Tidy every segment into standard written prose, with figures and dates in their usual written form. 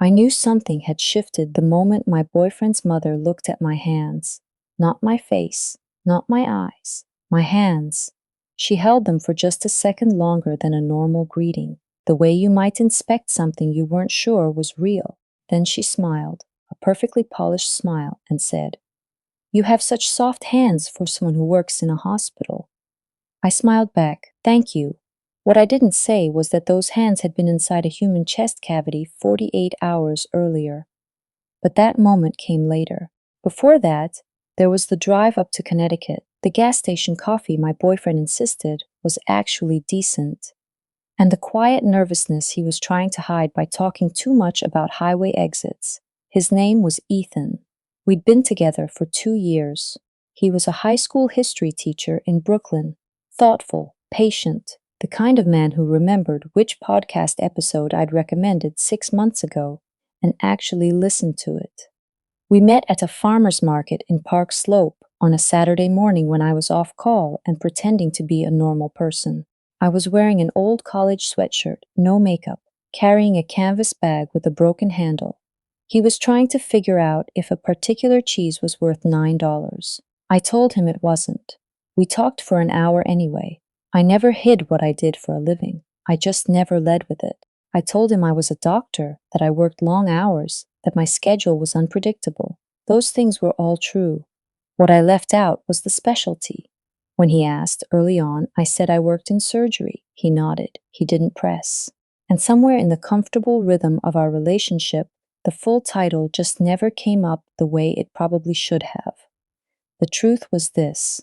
I knew something had shifted the moment my boyfriend's mother looked at my hands. Not my face, not my eyes, my hands. She held them for just a second longer than a normal greeting, the way you might inspect something you weren't sure was real. Then she smiled, a perfectly polished smile, and said, "You have such soft hands for someone who works in a hospital." I smiled back, "Thank you." What I didn't say was that those hands had been inside a human chest cavity 48 hours earlier. But that moment came later. Before that, there was the drive up to Connecticut. The gas station coffee my boyfriend insisted was actually decent. And the quiet nervousness he was trying to hide by talking too much about highway exits. His name was Ethan. We'd been together for 2 years. He was a high school history teacher in Brooklyn. Thoughtful, patient, the kind of man who remembered which podcast episode I'd recommended 6 months ago and actually listened to it. We met at a farmer's market in Park Slope on a Saturday morning when I was off call and pretending to be a normal person. I was wearing an old college sweatshirt, no makeup, carrying a canvas bag with a broken handle. He was trying to figure out if a particular cheese was worth $9. I told him it wasn't. We talked for an hour anyway. I never hid what I did for a living. I just never led with it. I told him I was a doctor, that I worked long hours, that my schedule was unpredictable. Those things were all true. What I left out was the specialty. When he asked early on, I said I worked in surgery. He nodded. He didn't press. And somewhere in the comfortable rhythm of our relationship, the full title just never came up the way it probably should have. The truth was this.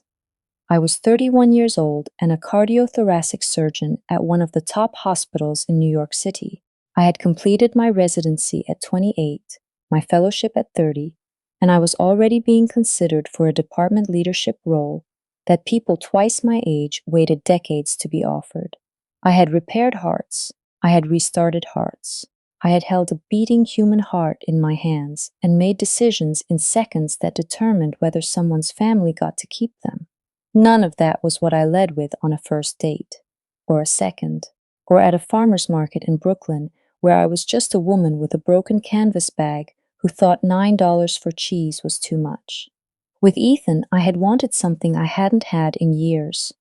I was 31 years old and a cardiothoracic surgeon at one of the top hospitals in New York City. I had completed my residency at 28, my fellowship at 30, and I was already being considered for a department leadership role that people twice my age waited decades to be offered. I had repaired hearts. I had restarted hearts. I had held a beating human heart in my hands and made decisions in seconds that determined whether someone's family got to keep them. None of that was what I led with on a first date, or a second, or at a farmer's market in Brooklyn where I was just a woman with a broken canvas bag who thought $9 for cheese was too much. With Ethan, I had wanted something I hadn't had in years.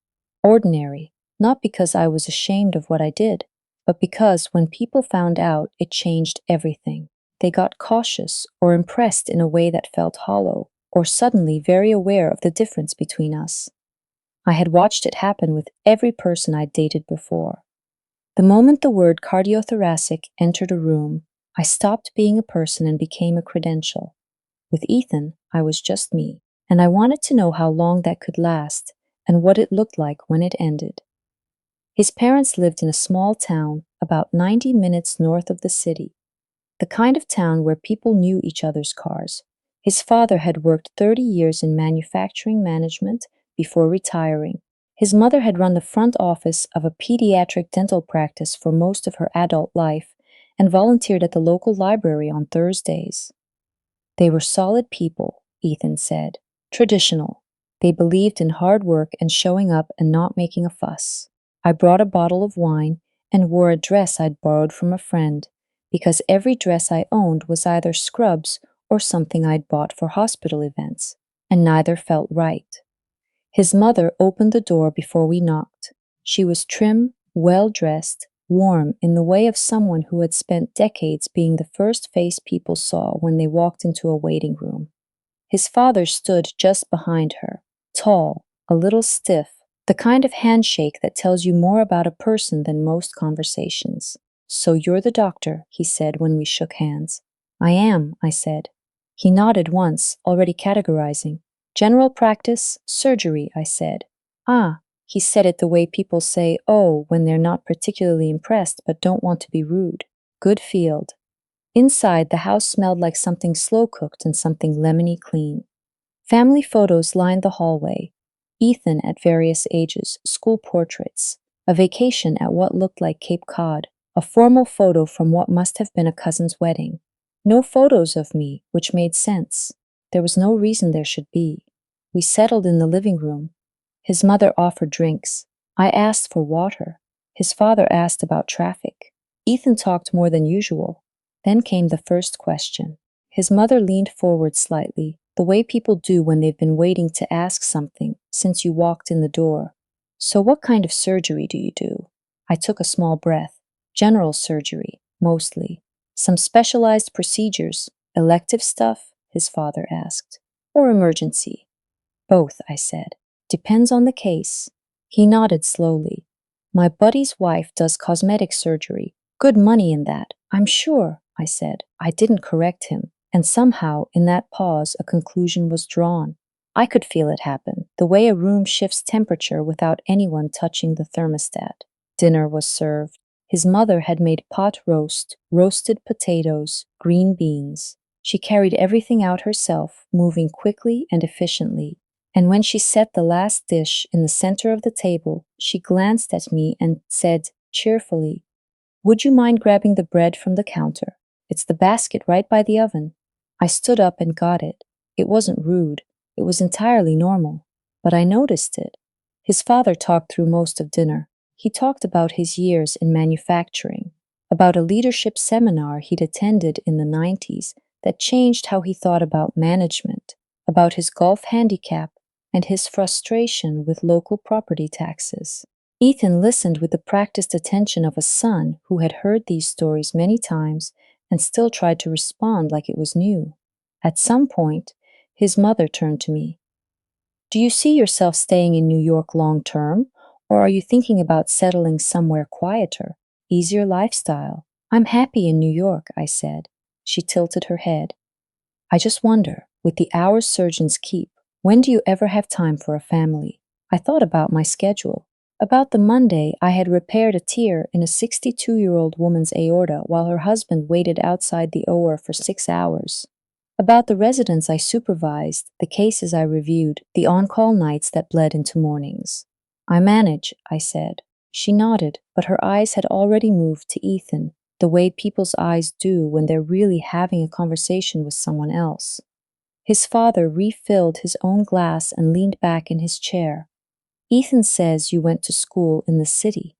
Ordinary, not because I was ashamed of what I did, but because when people found out, it changed everything. They got cautious or impressed in a way that felt hollow, or suddenly very aware of the difference between us. I had watched it happen with every person I'd dated before. The moment the word cardiothoracic entered a room, I stopped being a person and became a credential. With Ethan, I was just me, and I wanted to know how long that could last and what it looked like when it ended. His parents lived in a small town about 90 minutes north of the city, the kind of town where people knew each other's cars. His father had worked 30 years in manufacturing management before retiring. His mother had run the front office of a pediatric dental practice for most of her adult life and volunteered at the local library on Thursdays. They were solid people, Ethan said. Traditional. They believed in hard work and showing up and not making a fuss. I brought a bottle of wine and wore a dress I'd borrowed from a friend, because every dress I owned was either scrubs or something I'd bought for hospital events, and neither felt right. His mother opened the door before we knocked. She was trim, well-dressed, warm in the way of someone who had spent decades being the first face people saw when they walked into a waiting room. His father stood just behind her, tall, a little stiff, the kind of handshake that tells you more about a person than most conversations. "So you're the doctor," he said when we shook hands. "I am," I said. He nodded once, already categorizing. "General practice, surgery," I said. "Ah," he said it the way people say "oh" when they're not particularly impressed but don't want to be rude. Good field. Inside, the house smelled like something slow-cooked and something lemony clean. Family photos lined the hallway. Ethan at various ages, school portraits, a vacation at what looked like Cape Cod, a formal photo from what must have been a cousin's wedding. No photos of me, which made sense. There was no reason there should be. We settled in the living room. His mother offered drinks. I asked for water. His father asked about traffic. Ethan talked more than usual. Then came the first question. His mother leaned forward slightly, the way people do when they've been waiting to ask something since you walked in the door. So what kind of surgery do you do? I took a small breath. General surgery, mostly. Some specialized procedures, elective stuff, his father asked. Or emergency? Both, I said. Depends on the case. He nodded slowly. My buddy's wife does cosmetic surgery. Good money in that, I'm sure, I said. I didn't correct him, and somehow, in that pause, a conclusion was drawn. I could feel it happen, the way a room shifts temperature without anyone touching the thermostat. Dinner was served. His mother had made pot roast, roasted potatoes, green beans. She carried everything out herself, moving quickly and efficiently. And when she set the last dish in the center of the table, she glanced at me and said cheerfully, "Would you mind grabbing the bread from the counter? It's the basket right by the oven." I stood up and got it. It wasn't rude. It was entirely normal. But I noticed it. His father talked through most of dinner. He talked about his years in manufacturing, about a leadership seminar he'd attended in the 90s that changed how he thought about management, about his golf handicap, and his frustration with local property taxes. Ethan listened with the practiced attention of a son who had heard these stories many times and still tried to respond like it was new. At some point, his mother turned to me. "Do you see yourself staying in New York long term, or are you thinking about settling somewhere quieter, easier lifestyle?" "I'm happy in New York," I said. She tilted her head. "I just wonder, with the hours surgeons keep, when do you ever have time for a family?" I thought about my schedule. About the Monday, I had repaired a tear in a 62-year-old woman's aorta while her husband waited outside the OR for 6 hours. About the residents I supervised, the cases I reviewed, the on-call nights that bled into mornings. "I manage," I said. She nodded, but her eyes had already moved to Ethan, the way people's eyes do when they're really having a conversation with someone else. His father refilled his own glass and leaned back in his chair. "Ethan says you went to school in the city."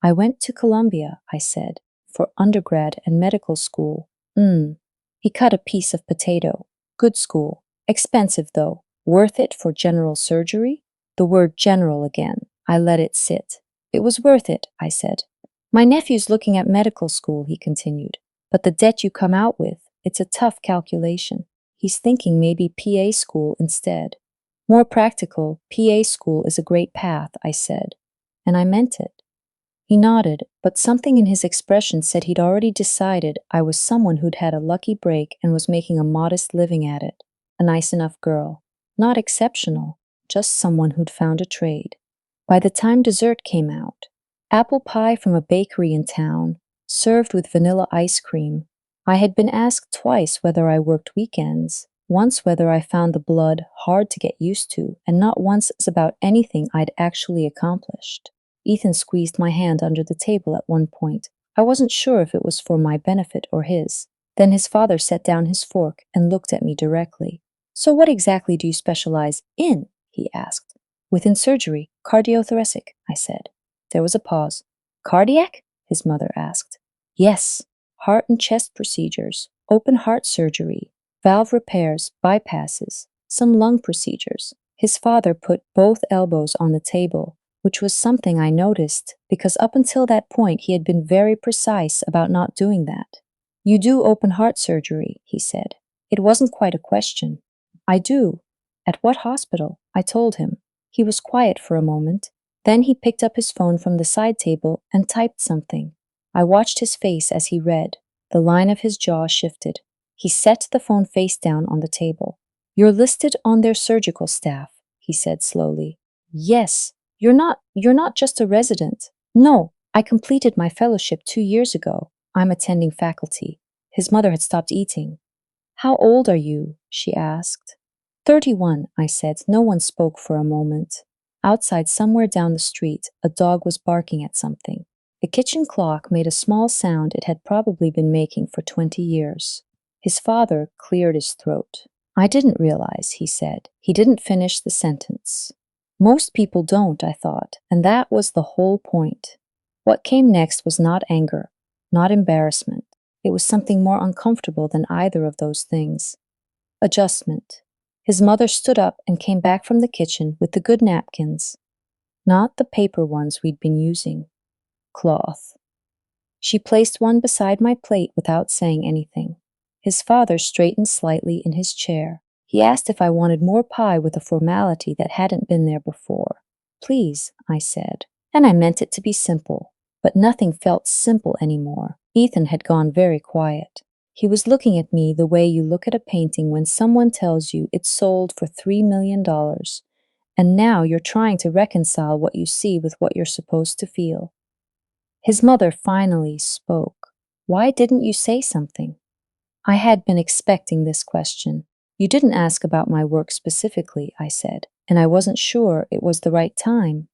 "I went to Columbia," I said, "for undergrad and medical school." He cut a piece of potato. "Good school. Expensive, though. Worth it for general surgery?" The word general again. I let it sit. "It was worth it," I said. "My nephew's looking at medical school," he continued. "But the debt you come out with, it's a tough calculation. He's thinking maybe PA school instead." "More practical, PA school is a great path," I said. And I meant it. He nodded, but something in his expression said he'd already decided I was someone who'd had a lucky break and was making a modest living at it. A nice enough girl. Not exceptional, just someone who'd found a trade. By the time dessert came out, apple pie from a bakery in town, served with vanilla ice cream. I had been asked twice whether I worked weekends, once whether I found the blood hard to get used to, and not once about anything I'd actually accomplished. Ethan squeezed my hand under the table at one point. I wasn't sure if it was for my benefit or his. Then his father set down his fork and looked at me directly. "So what exactly do you specialize in?" he asked. "Within surgery, cardiothoracic," I said. There was a pause. "Cardiac?" his mother asked. "Yes, heart and chest procedures, open heart surgery, valve repairs, bypasses, some lung procedures." His father put both elbows on the table, which was something I noticed because up until that point he had been very precise about not doing that. "You do open heart surgery," he said. It wasn't quite a question. "I do." "At what hospital?" I told him. He was quiet for a moment. Then he picked up his phone from the side table and typed something. I watched his face as he read. The line of his jaw shifted. He set the phone face down on the table. "You're listed on their surgical staff," he said slowly. "Yes. You're not just a resident." "No, I completed my fellowship 2 years ago. I'm attending faculty." His mother had stopped eating. "How old are you?" she asked. 31, I said. No one spoke for a moment. Outside, somewhere down the street, a dog was barking at something. The kitchen clock made a small sound it had probably been making for 20 years. His father cleared his throat. "I didn't realize," he said. He didn't finish the sentence. Most people don't, I thought, and that was the whole point. What came next was not anger, not embarrassment. It was something more uncomfortable than either of those things. Adjustment. His mother stood up and came back from the kitchen with the good napkins. Not the paper ones we'd been using. Cloth. She placed one beside my plate without saying anything. His father straightened slightly in his chair. He asked if I wanted more pie with a formality that hadn't been there before. Please, I said, and I meant it to be simple. But nothing felt simple anymore. Ethan had gone very quiet. He was looking at me the way you look at a painting when someone tells you it's sold for $3 million, and now you're trying to reconcile what you see with what you're supposed to feel. His mother finally spoke. Why didn't you say something? I had been expecting this question. You didn't ask about my work specifically, I said, and I wasn't sure it was the right time.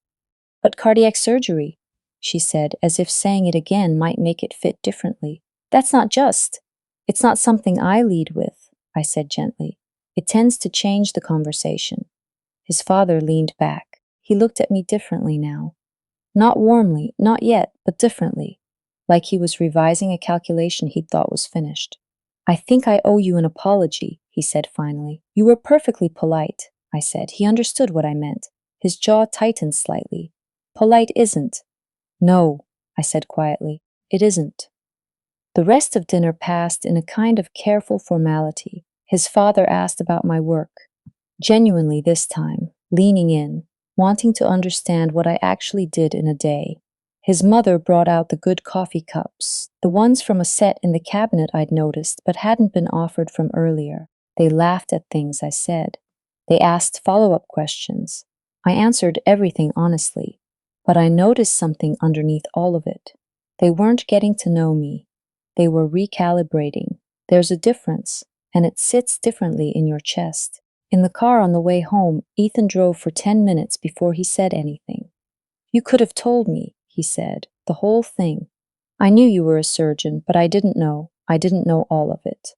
But cardiac surgery, she said, as if saying it again might make it fit differently. That's not just. It's not something I lead with, I said gently. It tends to change the conversation. His father leaned back. He looked at me differently now. Not warmly, not yet, but differently, like he was revising a calculation he'd thought was finished. I think I owe you an apology, he said finally. You were perfectly polite, I said. He understood what I meant. His jaw tightened slightly. Polite isn't. No, I said quietly, it isn't. The rest of dinner passed in a kind of careful formality. His father asked about my work, genuinely this time, leaning in, wanting to understand what I actually did in a day. His mother brought out the good coffee cups, the ones from a set in the cabinet I'd noticed but hadn't been offered from earlier. They laughed at things I said. They asked follow-up questions. I answered everything honestly, but I noticed something underneath all of it. They weren't getting to know me. They were recalibrating. There's a difference, and it sits differently in your chest. In the car on the way home, Ethan drove for 10 minutes before he said anything. You could have told me, he said, the whole thing. I knew you were a surgeon, but I didn't know. I didn't know all of it.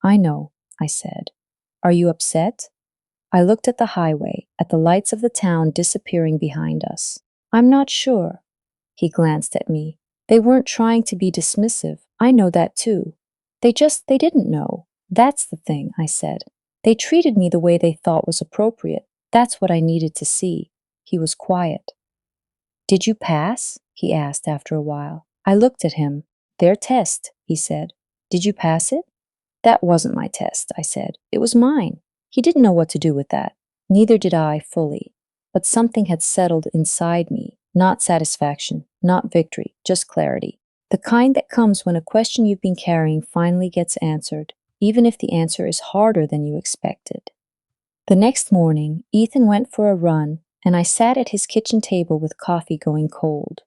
I know, I said. Are you upset? I looked at the highway, at the lights of the town disappearing behind us. I'm not sure. He glanced at me. They weren't trying to be dismissive. I know that too. They didn't know. That's the thing, I said. They treated me the way they thought was appropriate. That's what I needed to see. He was quiet. Did you pass? He asked after a while. I looked at him. Their test, he said. Did you pass it? That wasn't my test, I said. It was mine. He didn't know what to do with that. Neither did I fully. But something had settled inside me. Not satisfaction, not victory, just clarity. The kind that comes when a question you've been carrying finally gets answered, even if the answer is harder than you expected. The next morning, Ethan went for a run, and I sat at his kitchen table with coffee going cold.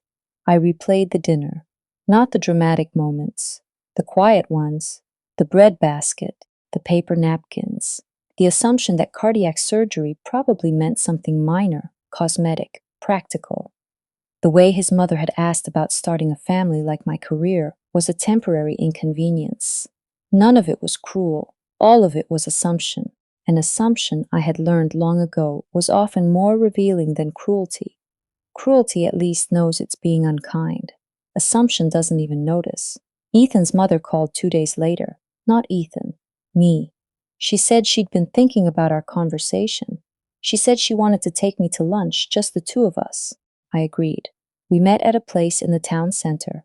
I replayed the dinner, not the dramatic moments, the quiet ones, the bread basket, the paper napkins, the assumption that cardiac surgery probably meant something minor, cosmetic, practical. The way his mother had asked about starting a family like my career was a temporary inconvenience. None of it was cruel. All of it was assumption. An assumption I had learned long ago was often more revealing than cruelty. Cruelty at least knows it's being unkind. Assumption doesn't even notice. Ethan's mother called 2 days later. Not Ethan. Me. She said she'd been thinking about our conversation. She said she wanted to take me to lunch, just the two of us. I agreed. We met at a place in the town center.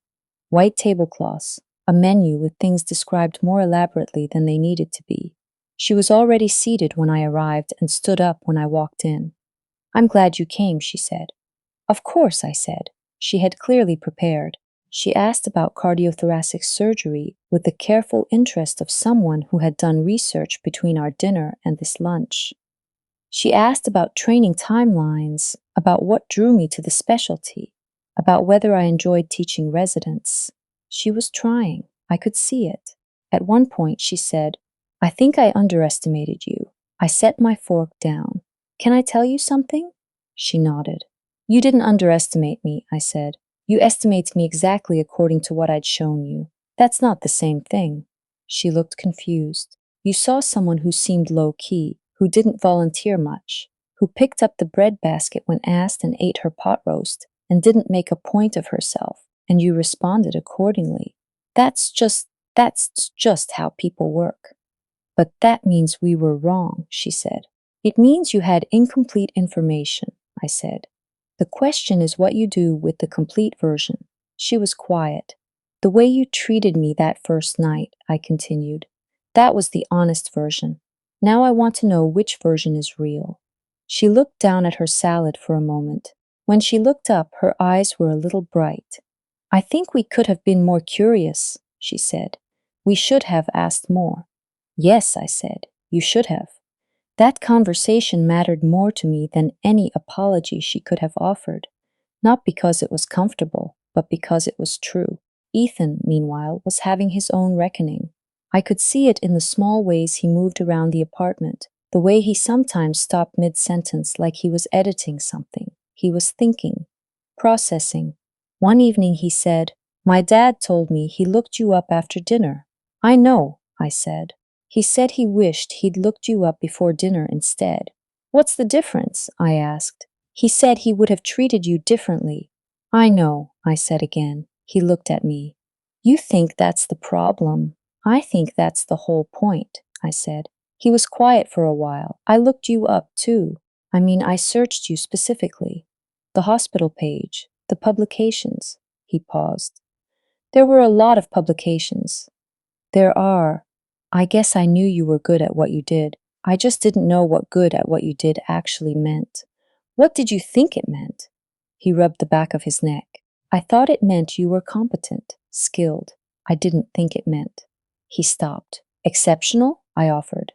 White tablecloths, a menu with things described more elaborately than they needed to be. She was already seated when I arrived and stood up when I walked in. I'm glad you came, she said. Of course, I said. She had clearly prepared. She asked about cardiothoracic surgery with the careful interest of someone who had done research between our dinner and this lunch. She asked about training timelines, about what drew me to the specialty, about whether I enjoyed teaching residents. She was trying. I could see it. At one point, she said, I think I underestimated you. I set my fork down. Can I tell you something? She nodded. You didn't underestimate me, I said. You estimate me exactly according to what I'd shown you. That's not the same thing. She looked confused. You saw someone who seemed low-key, who didn't volunteer much, who picked up the bread basket when asked and ate her pot roast, and didn't make a point of herself, and you responded accordingly. That's just That's just how people work. But that means we were wrong, she said. It means you had incomplete information, I said. The question is what you do with the complete version. She was quiet. The way you treated me that first night, I continued. That was the honest version. Now I want to know which version is real. She looked down at her salad for a moment. When she looked up, her eyes were a little bright. I think we could have been more curious, she said. We should have asked more. Yes, I said, you should have. That conversation mattered more to me than any apology she could have offered, not because it was comfortable, but because it was true. Ethan, meanwhile, was having his own reckoning. I could see it in the small ways he moved around the apartment, the way he sometimes stopped mid-sentence like he was editing something. He was thinking, processing. One evening he said, "My dad told me he looked you up after dinner." "I know," I said. "He said he wished he'd looked you up before dinner instead." "What's the difference?" I asked. "He said he would have treated you differently." "I know," I said again. He looked at me. "You think that's the problem. I think that's the whole point," I said. He was quiet for a while. "I looked you up, too. I searched you specifically. The hospital page, the publications." He paused. "There were a lot of publications. There are. I guess I knew you were good at what you did. I just didn't know what good at what you did actually meant." "What did you think it meant?" He rubbed the back of his neck. "I thought it meant you were competent, skilled. I didn't think it meant." He stopped. "Exceptional?" I offered.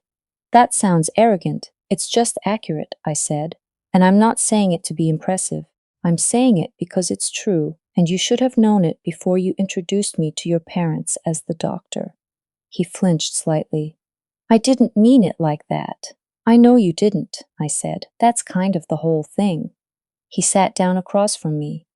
"That sounds arrogant. It's just accurate," I said. "And I'm not saying it to be impressive. I'm saying it because it's true, and you should have known it before you introduced me to your parents as the doctor." He flinched slightly. "I didn't mean it like that." "I know you didn't," I said. "That's kind of the whole thing." He sat down across from me.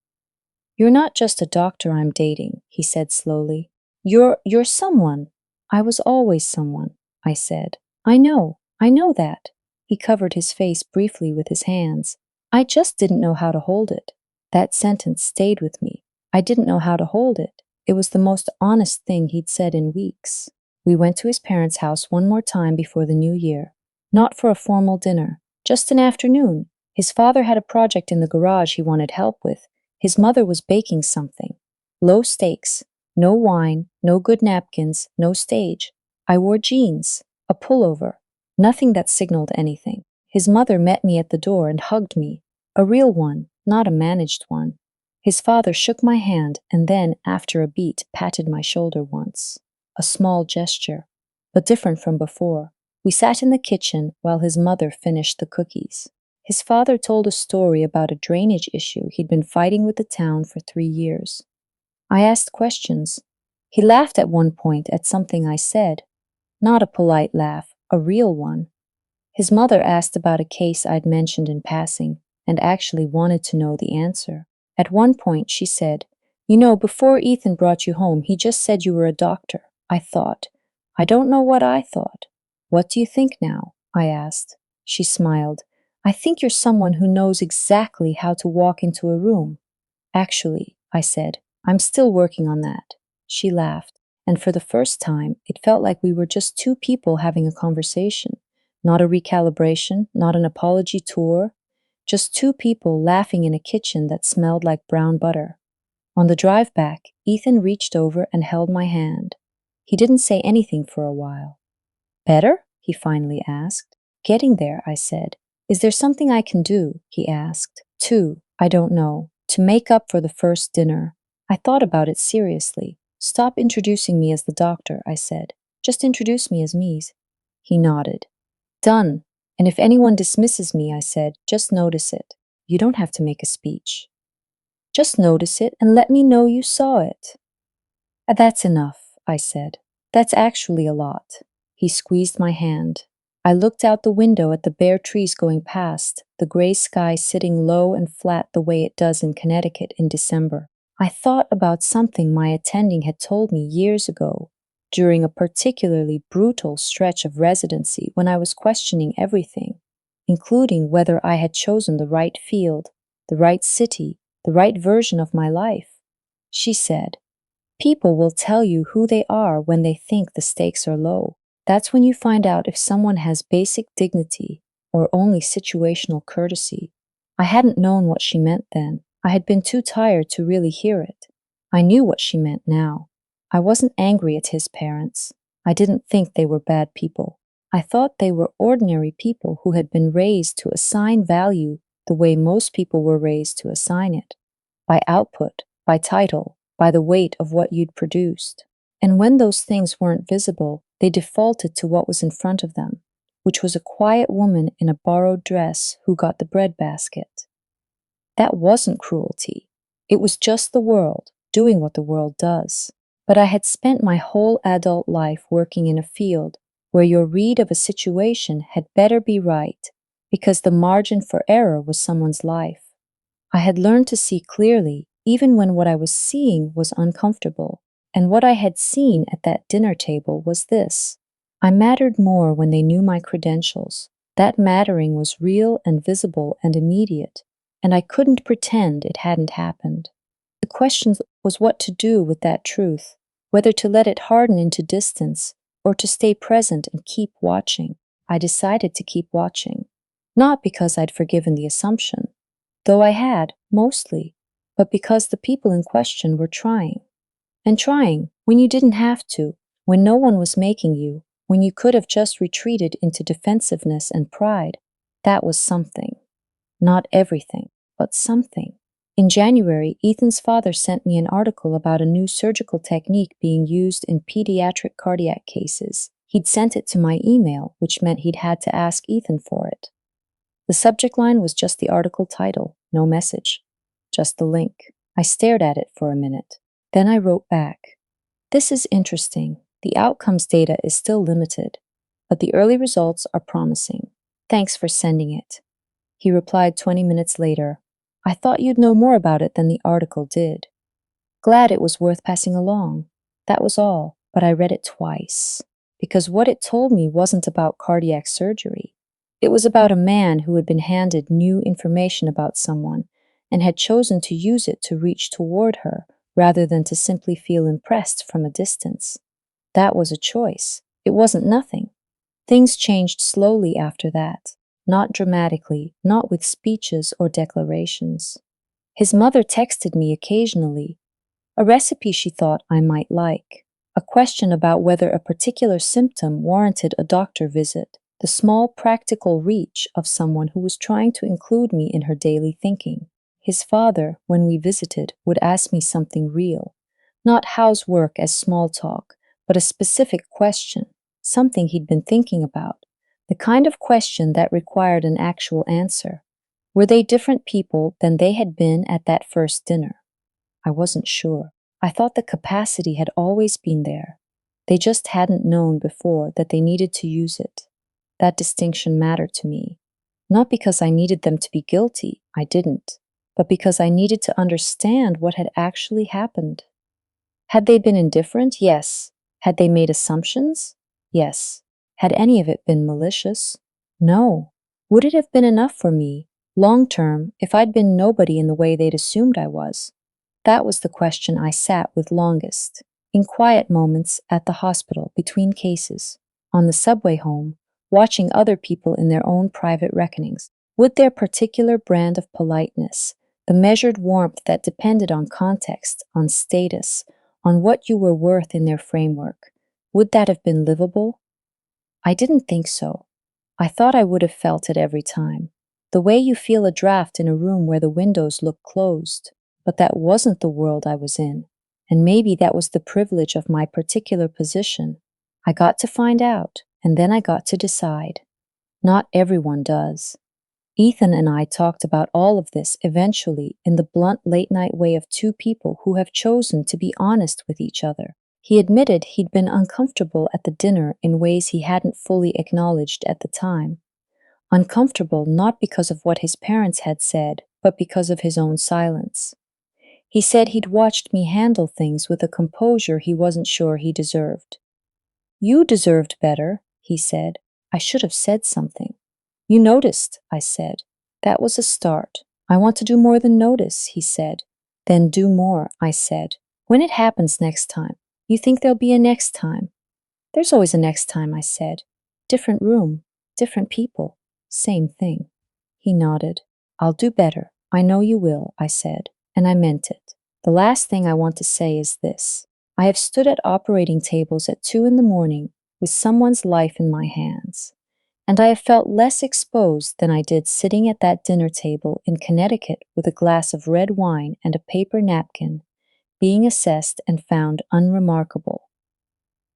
"You're not just a doctor I'm dating," he said slowly. You're someone." "I was always someone," I said. I know that." He covered his face briefly with his hands. "I just didn't know how to hold it." That sentence stayed with me. I didn't know how to hold it. It was the most honest thing he'd said in weeks. We went to his parents' house one more time before the new year. Not for a formal dinner, just an afternoon. His father had a project in the garage he wanted help with. His mother was baking something. Low stakes. No wine, no good napkins, no stage. I wore jeans, a pullover, nothing that signaled anything. His mother met me at the door and hugged me. A real one, not a managed one. His father shook my hand and then, after a beat, patted my shoulder once. A small gesture, but different from before. We sat in the kitchen while his mother finished the cookies. His father told a story about a drainage issue he'd been fighting with the town for 3 years. I asked questions. He laughed at one point at something I said. Not a polite laugh, a real one. His mother asked about a case I'd mentioned in passing and actually wanted to know the answer. At one point, she said, "You know, before Ethan brought you home, he just said you were a doctor." I thought. I don't know what I thought. "What do you think now?" I asked. She smiled. "I think you're someone who knows exactly how to walk into a room." "Actually," I said, "I'm still working on that." She laughed, and for the first time, it felt like we were just two people having a conversation. Not a recalibration, not an apology tour, just two people laughing in a kitchen that smelled like brown butter. On the drive back, Ethan reached over and held my hand. He didn't say anything for a while. "Better?" he finally asked. "Getting there," I said. "Is there something I can do?" he asked. I don't know. To make up for the first dinner." I thought about it seriously. "Stop introducing me as the doctor," I said. "Just introduce me as Mies." He nodded. "Done. And if anyone dismisses me," I said, "just notice it. You don't have to make a speech. Just notice it and let me know you saw it." "That's enough," I said. "That's actually a lot." He squeezed my hand. I looked out the window at the bare trees going past, the gray sky sitting low and flat the way it does in Connecticut in December. I thought about something my attending had told me years ago, during a particularly brutal stretch of residency when I was questioning everything, including whether I had chosen the right field, the right city, the right version of my life. She said, People will tell you who they are when they think the stakes are low. That's when you find out if someone has basic dignity or only situational courtesy. I hadn't known what she meant then. I had been too tired to really hear it. I knew what she meant now. I wasn't angry at his parents. I didn't think they were bad people. I thought they were ordinary people who had been raised to assign value the way most people were raised to assign it, by output, by title, by the weight of what you'd produced. And when those things weren't visible, they defaulted to what was in front of them, which was a quiet woman in a borrowed dress who got the breadbasket. That wasn't cruelty. It was just the world, doing what the world does. But I had spent my whole adult life working in a field where your read of a situation had better be right, because the margin for error was someone's life. I had learned to see clearly, even when what I was seeing was uncomfortable. And what I had seen at that dinner table was this: I mattered more when they knew my credentials. That mattering was real and visible and immediate, and I couldn't pretend it hadn't happened. The question was what to do with that truth, whether to let it harden into distance or to stay present and keep watching. I decided to keep watching, not because I'd forgiven the assumption, though I had, mostly, but because the people in question were trying. And trying when you didn't have to, when no one was making you, when you could have just retreated into defensiveness and pride. That was something. Not everything, but something. In January, Ethan's father sent me an article about a new surgical technique being used in pediatric cardiac cases. He'd sent it to my email, which meant he'd had to ask Ethan for it. The subject line was just the article title, no message, just the link. I stared at it for a minute. Then I wrote back, "This is interesting. The outcomes data is still limited, but the early results are promising. Thanks for sending it." He replied 20 minutes later, "I thought you'd know more about it than the article did. Glad it was worth passing along." That was all, but I read it twice, because what it told me wasn't about cardiac surgery. It was about a man who had been handed new information about someone and had chosen to use it to reach toward her rather than to simply feel impressed from a distance. That was a choice. It wasn't nothing. Things changed slowly after that, not dramatically, not with speeches or declarations. His mother texted me occasionally, a recipe she thought I might like, a question about whether a particular symptom warranted a doctor visit, the small practical reach of someone who was trying to include me in her daily thinking. His father, when we visited, would ask me something real, not how's work as small talk, but a specific question, something he'd been thinking about, the kind of question that required an actual answer. Were they different people than they had been at that first dinner? I wasn't sure. I thought the capacity had always been there. They just hadn't known before that they needed to use it. That distinction mattered to me. Not because I needed them to be guilty, I didn't, but because I needed to understand what had actually happened. Had they been indifferent? Yes. Had they made assumptions? Yes. Had any of it been malicious? No. Would it have been enough for me, long term, if I'd been nobody in the way they'd assumed I was? That was the question I sat with longest, in quiet moments at the hospital between cases, on the subway home, watching other people in their own private reckonings. Would their particular brand of politeness, the measured warmth that depended on context, on status, on what you were worth in their framework, would that have been livable? I didn't think so. I thought I would have felt it every time, the way you feel a draft in a room where the windows look closed. But that wasn't the world I was in, and maybe that was the privilege of my particular position. I got to find out, and then I got to decide. Not everyone does. Ethan and I talked about all of this eventually in the blunt late-night way of two people who have chosen to be honest with each other. He admitted he'd been uncomfortable at the dinner in ways he hadn't fully acknowledged at the time. Uncomfortable not because of what his parents had said, but because of his own silence. He said he'd watched me handle things with a composure he wasn't sure he deserved. "You deserved better," he said. "I should have said something." "You noticed," I said. "That was a start." "I want to do more than notice," he said. "Then do more," I said. When it happens next time, you think there'll be a next time. There's always a next time, I said. Different room, different people, same thing. He nodded. I'll do better. I know you will, I said, and I meant it. The last thing I want to say is this. I have stood at operating tables at 2 in the morning with someone's life in my hands, and I have felt less exposed than I did sitting at that dinner table in Connecticut with a glass of red wine and a paper napkin, being assessed and found unremarkable.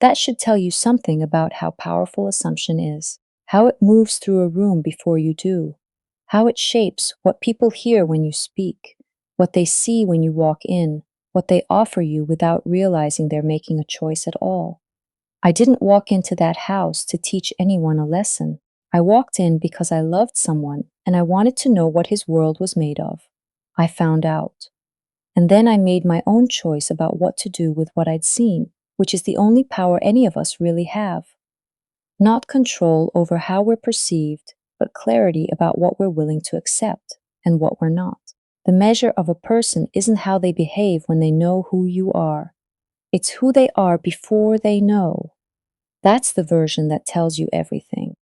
That should tell you something about how powerful assumption is, how it moves through a room before you do, how it shapes what people hear when you speak, what they see when you walk in, what they offer you without realizing they're making a choice at all. I didn't walk into that house to teach anyone a lesson. I walked in because I loved someone and I wanted to know what his world was made of. I found out. And then I made my own choice about what to do with what I'd seen, which is the only power any of us really have. Not control over how we're perceived, but clarity about what we're willing to accept and what we're not. The measure of a person isn't how they behave when they know who you are. It's who they are before they know. That's the version that tells you everything.